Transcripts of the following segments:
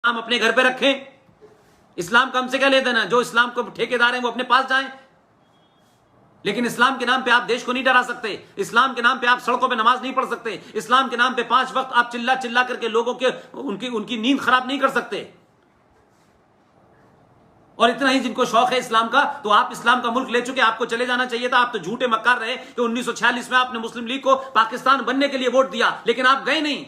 इस्लाम अपने घर पे रखें। इस्लाम का हमसे क्या ले देना? जो इस्लाम को ठेकेदार हैं वो अपने पास जाएं। लेकिन इस्लाम के नाम पे आप देश को नहीं डरा सकते। इस्लाम के नाम पे आप सड़कों पे नमाज नहीं पढ़ सकते। इस्लाम के नाम पे 5 वक्त आप चिल्ला चिल्ला करके लोगों के उनकी नींद खराब नहीं कर सकते। और इतना ही जिनको शौक है इस्लाम का, तो आप इस्लाम का मुल्क ले चुके, आपको चले जाना चाहिए था। आप तो झूठे मक्कार रहे कि 1946 में आपने मुस्लिम लीग को पाकिस्तान बनने के लिए वोट दिया, लेकिन आप गए नहीं।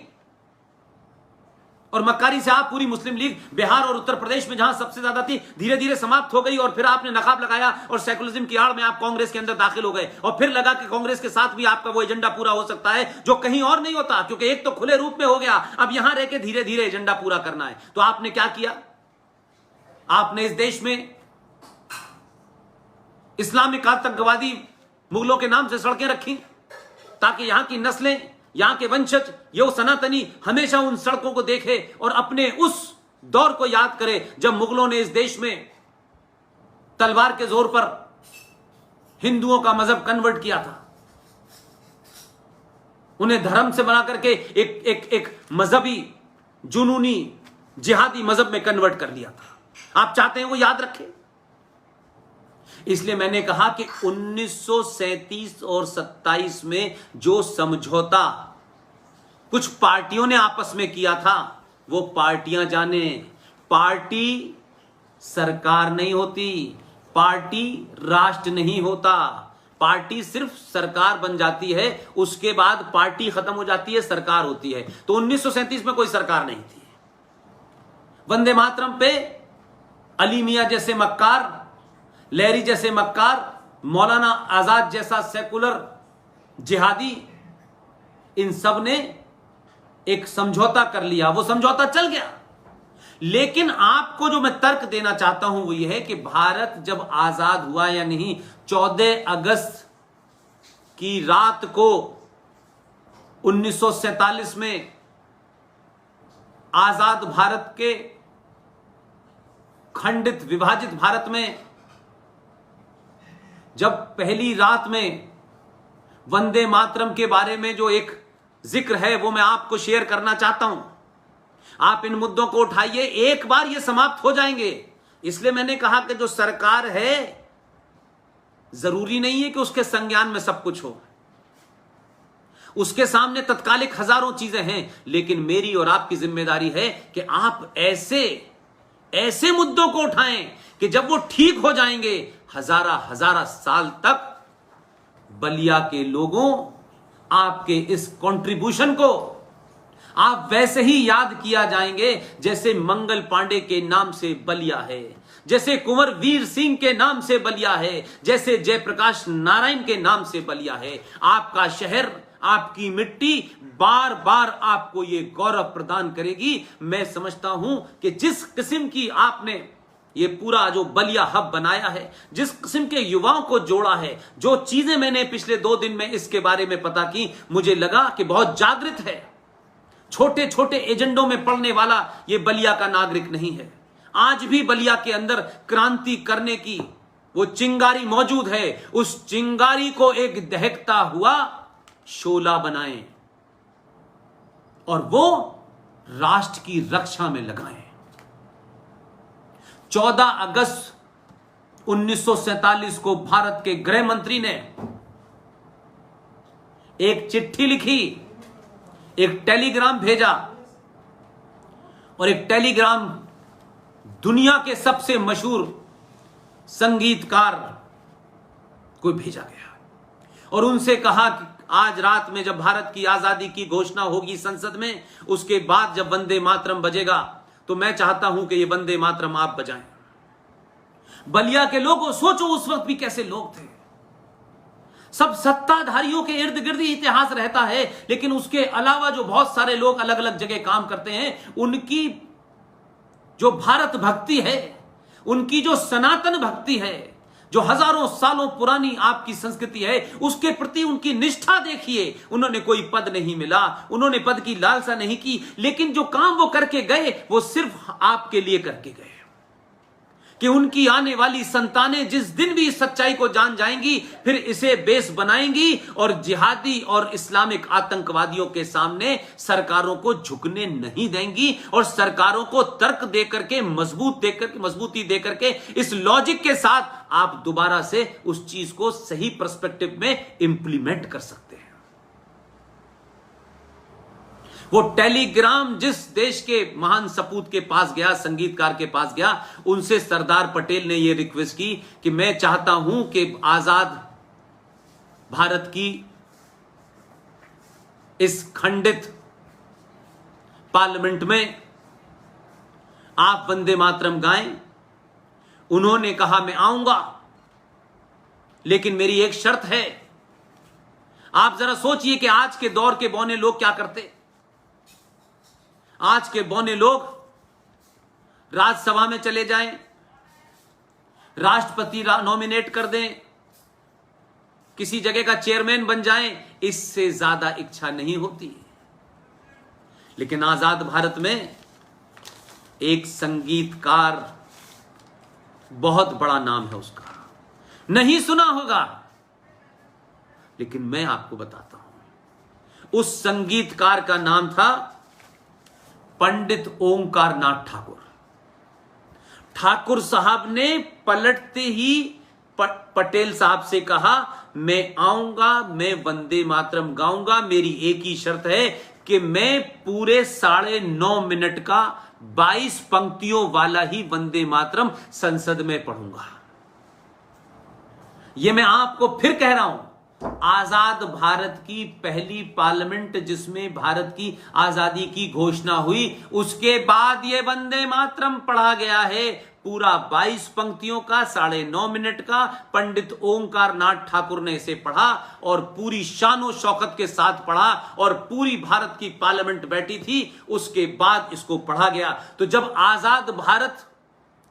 और मक्कारी से आप पूरी मुस्लिम लीग बिहार और उत्तर प्रदेश में जहां सबसे ज्यादा थी, धीरे धीरे समाप्त हो गई। और फिर आपने नकाब लगाया और सेकुलरिज्म की आड़ में आप कांग्रेस के अंदर दाखिल हो गए। और फिर लगा कि कांग्रेस के साथ भी आपका वो एजेंडा पूरा हो सकता है जो कहीं और नहीं होता, क्योंकि एक तो खुले रूप में हो गया, अब यहां रह के धीरे धीरे एजेंडा पूरा करना है। तो आपने क्या किया? आपने इस देश में इस्लामिक आतंकवादी मुगलों के नाम से सड़कें रखी ताकि यहां की नस्लें, यहां के वंशज, ये सनातनी हमेशा उन सड़कों को देखे और अपने उस दौर को याद करे जब मुगलों ने इस देश में तलवार के जोर पर हिंदुओं का मजहब कन्वर्ट किया था। उन्हें धर्म से बना करके एक मजहबी जुनूनी जिहादी मजहब में कन्वर्ट कर दिया था। आप चाहते हैं वो याद रखें? इसलिए मैंने कहा कि 1937 और 27 में जो समझौता कुछ पार्टियों ने आपस में किया था, वो पार्टियां जाने। पार्टी सरकार नहीं होती, पार्टी राष्ट्र नहीं होता। पार्टी सिर्फ सरकार बन जाती है, उसके बाद पार्टी खत्म हो जाती है, सरकार होती है। तो 1937 में कोई सरकार नहीं थी। वंदे मातरम पे अली मियां जैसे मक्कार, लहरी जैसे मक्कार, मौलाना आजाद जैसा सेकुलर जिहादी, इन सब ने एक समझौता कर लिया। वो समझौता चल गया। लेकिन आपको जो मैं तर्क देना चाहता हूं वो ये है कि भारत जब आजाद हुआ या नहीं, 14 अगस्त की रात को 1947 में आजाद भारत के खंडित विभाजित भारत में जब पहली रात में वंदे मातरम के बारे में जो एक जिक्र है वो मैं आपको शेयर करना चाहता हूं। आप इन मुद्दों को उठाइए, एक बार ये समाप्त हो जाएंगे। इसलिए मैंने कहा कि जो सरकार है, जरूरी नहीं है कि उसके संज्ञान में सब कुछ हो, उसके सामने तत्कालिक हजारों चीजें हैं, लेकिन मेरी और आपकी जिम्मेदारी है कि आप ऐसे मुद्दों को उठाएं कि जब वो ठीक हो जाएंगे, हजारा साल तक बलिया के लोगों आपके इस कंट्रीब्यूशन को आप वैसे ही याद किया जाएंगे जैसे मंगल पांडे के नाम से बलिया है, जैसे कुंवर वीर सिंह के नाम से बलिया है, जैसे जयप्रकाश नारायण के नाम से बलिया है। आपका शहर, आपकी मिट्टी बार बार आपको ये गौरव प्रदान करेगी। मैं समझता हूं कि जिस किस्म की आपने ये पूरा जो बलिया हब बनाया है, जिस किस्म के युवाओं को जोड़ा है, जो चीजें मैंने पिछले 2 दिन में इसके बारे में पता की, मुझे लगा कि बहुत जागृत है। छोटे छोटे एजेंडों में पड़ने वाला ये बलिया का नागरिक नहीं है। आज भी बलिया के अंदर क्रांति करने की वो चिंगारी मौजूद है। उस चिंगारी को एक दहकता हुआ शोला बनाएं और वो राष्ट्र की रक्षा में लगाएं। 14 अगस्त 1947 को भारत के गृह मंत्री ने एक चिट्ठी लिखी, एक टेलीग्राम भेजा, और एक टेलीग्राम दुनिया के सबसे मशहूर संगीतकार को भेजा गया और उनसे कहा कि आज रात में जब भारत की आजादी की घोषणा होगी संसद में, उसके बाद जब वंदे मातरम बजेगा तो मैं चाहता हूं कि ये वंदे मातरम आप बजाएं। बलिया के लोगों, सोचो उस वक्त भी कैसे लोग थे। सब सत्ताधारियों के इर्द गिर्द ही इतिहास रहता है, लेकिन उसके अलावा जो बहुत सारे लोग अलग अलग जगह काम करते हैं, उनकी जो भारत भक्ति है, उनकी जो सनातन भक्ति है, जो हजारों सालों पुरानी आपकी संस्कृति है, उसके प्रति उनकी निष्ठा देखिए। उन्होंने कोई पद नहीं मिला, उन्होंने पद की लालसा नहीं की, लेकिन जो काम वो करके गए वो सिर्फ आपके लिए करके गए। कि उनकी आने वाली संतानें जिस दिन भी इस सच्चाई को जान जाएंगी, फिर इसे बेस बनाएंगी और जिहादी और इस्लामिक आतंकवादियों के सामने सरकारों को झुकने नहीं देंगी और सरकारों को तर्क देकर के मजबूती देकर के इस लॉजिक के साथ आप दोबारा से उस चीज को सही पर्सपेक्टिव में इंप्लीमेंट कर सकते हैं। वो टेलीग्राम जिस देश के महान सपूत के पास गया, संगीतकार के पास गया, उनसे सरदार पटेल ने यह रिक्वेस्ट की कि मैं चाहता हूं कि आजाद भारत की इस खंडित पार्लियामेंट में आप वंदे मातरम गाएं। उन्होंने कहा मैं आऊंगा, लेकिन मेरी एक शर्त है। आप जरा सोचिए कि आज के दौर के बौने लोग क्या करते। आज के बौने लोग राज्यसभा में चले जाएं, राष्ट्रपति नॉमिनेट कर दें, किसी जगह का चेयरमैन बन जाएं, इससे ज्यादा इच्छा नहीं होती। लेकिन आजाद भारत में एक संगीतकार, बहुत बड़ा नाम है उसका, नहीं सुना होगा, लेकिन मैं आपको बताता हूं। उस संगीतकार का नाम था पंडित ओंकार नाथ ठाकुर। ठाकुर साहब ने पलटते ही पटेल साहब से कहा मैं आऊंगा, मैं वंदे मातरम गाऊंगा, मेरी एक ही शर्त है कि मैं पूरे 9.5 मिनट का 22 पंक्तियों वाला ही वंदे मातरम संसद में पढ़ूंगा। यह मैं आपको फिर कह रहा हूं, आजाद भारत की पहली पार्लियामेंट जिसमें भारत की आजादी की घोषणा हुई, उसके बाद यह वंदे मातरम पढ़ा गया है, पूरा 22 पंक्तियों का 9.5 मिनट का। पंडित ओंकार नाथ ठाकुर ने इसे पढ़ा और पूरी शानो शौकत के साथ पढ़ा और पूरी भारत की पार्लियामेंट बैठी थी, उसके बाद इसको पढ़ा गया। तो जब आजाद भारत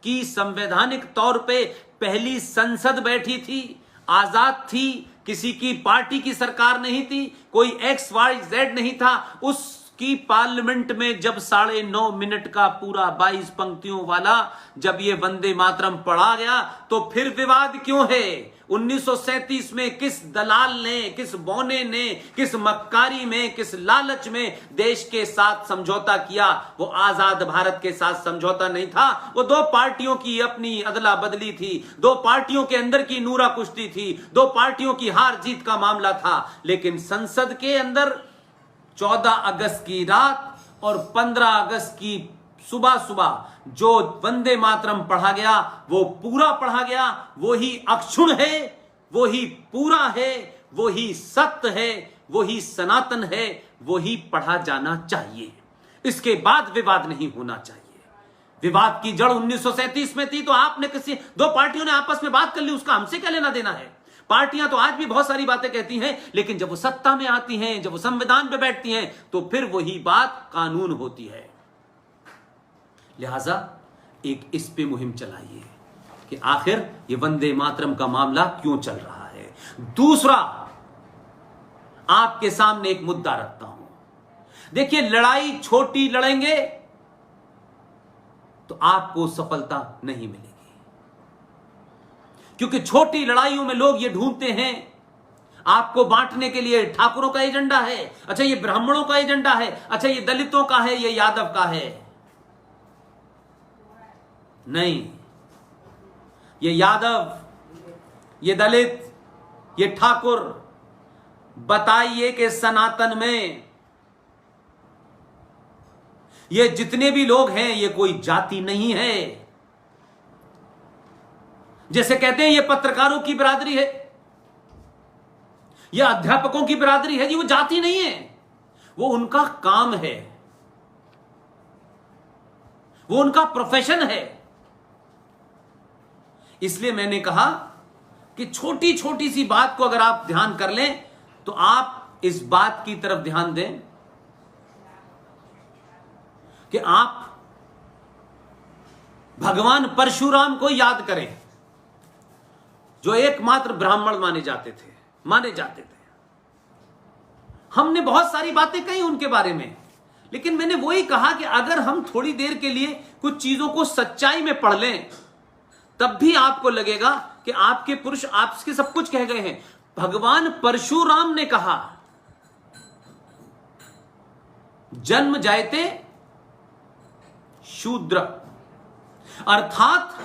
की संवैधानिक तौर पे पहली संसद बैठी थी, आजाद थी, किसी की पार्टी की सरकार नहीं थी, कोई XYZ नहीं था, उसकी पार्लियामेंट में जब 9.5 मिनट का पूरा 22 पंक्तियों वाला जब ये वंदे मातरम पढ़ा गया, तो फिर विवाद क्यों है? 1937 में किस दलाल ने, किस बौने ने, किस मक्कारी में, किस लालच में देश के साथ समझौता किया? वो आजाद भारत के साथ समझौता नहीं था, वो दो पार्टियों की अपनी अदला बदली थी, दो पार्टियों के अंदर की नूरा कुश्ती थी, दो पार्टियों की हार जीत का मामला था। लेकिन संसद के अंदर 14 अगस्त की रात और 15 अगस्त की सुबह जो वंदे मातरम पढ़ा गया, वो पूरा पढ़ा गया, वो ही अक्षुण है, वो ही पूरा है, वो ही सत्य है, वो ही सनातन है, वो ही पढ़ा जाना चाहिए। इसके बाद विवाद नहीं होना चाहिए। विवाद की जड़ 1937 में थी, तो आपने किसी दो पार्टियों ने आपस में बात कर ली, उसका हमसे क्या लेना देना है? पार्टियां तो आज भी बहुत सारी बातें कहती हैं, लेकिन जब वो सत्ता में आती हैं, जब वो संविधान पे बैठती हैं, तो फिर वही बात कानून होती है। लिहाजा एक इस पे मुहिम चलाइए कि आखिर ये वंदे मातरम का मामला क्यों चल रहा है। दूसरा, आपके सामने एक मुद्दा रखता हूं। देखिए, लड़ाई छोटी लड़ेंगे तो आपको सफलता नहीं मिलेगी, क्योंकि छोटी लड़ाइयों में लोग ये ढूंढते हैं आपको बांटने के लिए। ठाकुरों का एजेंडा है, अच्छा ये ब्राह्मणों का एजेंडा है, अच्छा ये दलितों का है, ये यादव का है। नहीं, ये यादव, ये दलित, ये ठाकुर, बताइए कि सनातन में ये जितने भी लोग हैं, ये कोई जाति नहीं है। जैसे कहते हैं ये पत्रकारों की बिरादरी है, ये अध्यापकों की बिरादरी है, जी वो जाति नहीं है, वो उनका काम है, वो उनका प्रोफेशन है। इसलिए मैंने कहा कि छोटी छोटी सी बात को अगर आप ध्यान कर लें, तो आप इस बात की तरफ ध्यान दें कि आप भगवान परशुराम को याद करें, जो एकमात्र ब्राह्मण माने जाते थे। हमने बहुत सारी बातें कही उनके बारे में, लेकिन मैंने वही कहा कि अगर हम थोड़ी देर के लिए कुछ चीजों को सच्चाई में पढ़ लें, तब भी आपको लगेगा कि आपके पुरुष आपके सब कुछ कह गए हैं। भगवान परशुराम ने कहा, जन्म जायते शूद्र, अर्थात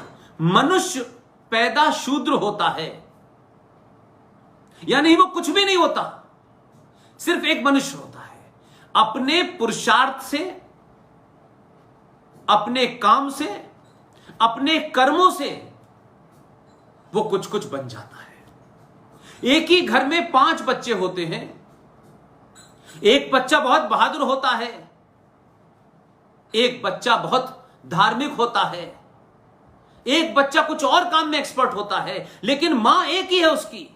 मनुष्य पैदा शूद्र होता है, यानी वो कुछ भी नहीं होता, सिर्फ एक मनुष्य होता है। अपने पुरुषार्थ से, अपने काम से, अपने कर्मों से वो कुछ कुछ बन जाता है। एक ही घर में 5 बच्चे होते हैं, एक बच्चा बहुत बहादुर होता है, एक बच्चा बहुत धार्मिक होता है, एक बच्चा कुछ और काम में एक्सपर्ट होता है, लेकिन मां एक ही है उसकी।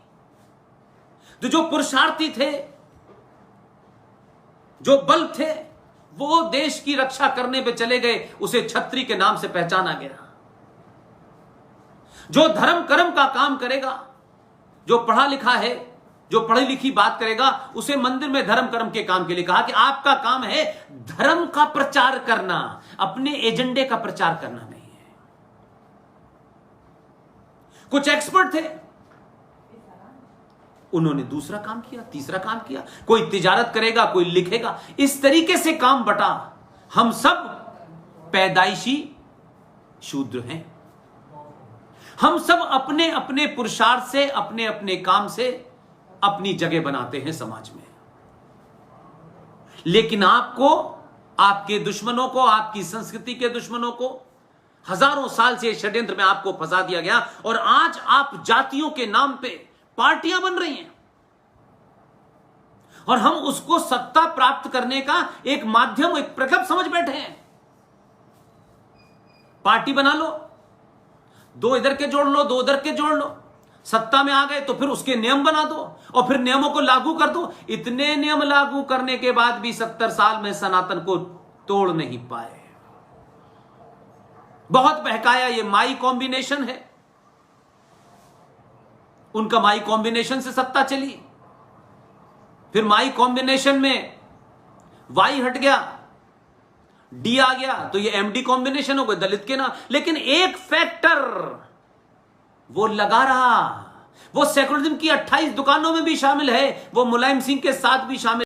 तो जो पुरुषार्थी थे, जो बल थे, वो देश की रक्षा करने पे चले गए, उसे छत्री के नाम से पहचाना गया। जो धर्म कर्म का काम करेगा, जो पढ़ा लिखा है, जो पढ़ी लिखी बात करेगा, उसे मंदिर में धर्म कर्म के काम के लिए कहा कि आपका काम है धर्म का प्रचार करना, अपने एजेंडे का प्रचार करना नहीं है। कुछ एक्सपर्ट थे, उन्होंने दूसरा काम किया, तीसरा काम किया। कोई तिजारत करेगा, कोई लिखेगा, इस तरीके से काम बटा। हम सब पैदाइशी शूद्र हैं। हम सब अपने अपने पुरुषार्थ से, अपने अपने काम से अपनी जगह बनाते हैं समाज में। लेकिन आपको, आपके दुश्मनों को, आपकी संस्कृति के दुश्मनों को हजारों साल से षड्यंत्र में आपको फंसा दिया गया, और आज आप जातियों के नाम पे पार्टियां बन रही हैं, और हम उसको सत्ता प्राप्त करने का एक माध्यम, एक प्रकल्प समझ बैठे हैं। पार्टी बना लो, 2 इधर के जोड़ लो, 2 उधर के जोड़ लो, सत्ता में आ गए तो फिर उसके नियम बना दो और फिर नियमों को लागू कर दो। इतने नियम लागू करने के बाद भी 70 साल में सनातन को तोड़ नहीं पाए। बहुत बहकाया, ये माई कॉम्बिनेशन है, उनका माई कॉम्बिनेशन से सत्ता चली, फिर माई कॉम्बिनेशन में वाई हट गया, डी आ गया, तो ये एमडी कॉम्बिनेशन हो गए, दलित के नाम। लेकिन एक फैक्टर वो लगा रहा, वो सेकुलरिज्म की 28 दुकानों में भी शामिल है, वो मुलायम सिंह के साथ भी शामिल